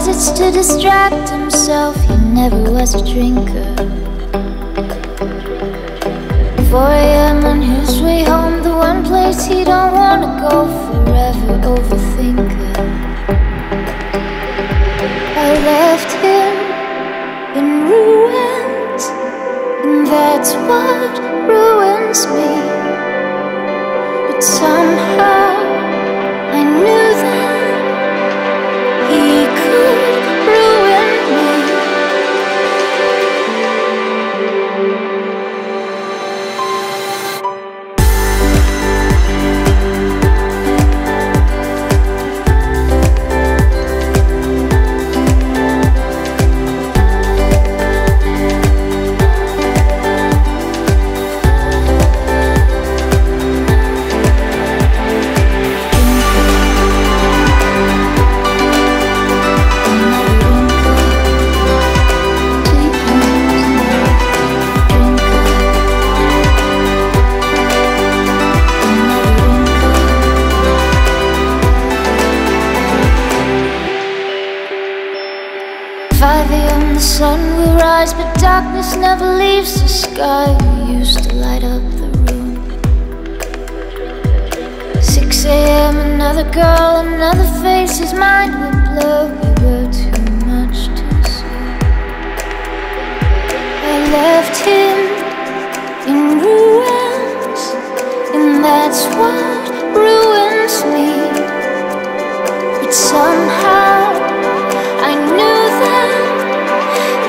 says it's to distract himself. He never was a drinker. 4 AM on his way home, the one place he don't wanna go. Forever overthinker. I left him in ruins, and that's what ruins me. But somehow I knew that he could ruin me. The sun will rise, but darkness never leaves the sky. We used to light up the room. 6 AM, another girl, another face. His mind would blur. We were too much too soon. I left him in ruins, and that's what ruins me. But somehow I knew that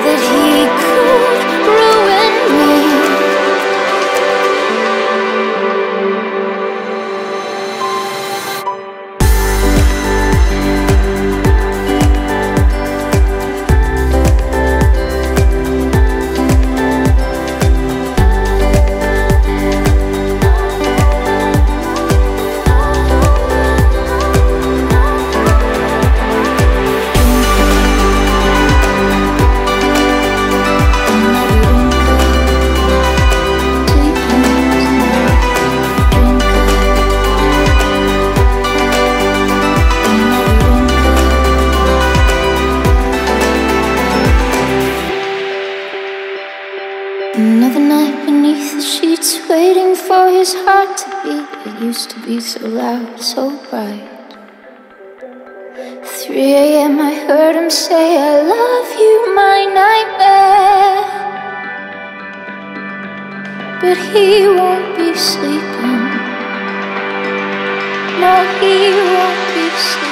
he could ruin me. Another night beneath the sheets, waiting for his heart to beat. It used to be so loud, so bright. 3 AM, I heard him say, I love you, my nightmare. But he won't be sleeping. No, he won't be sleeping.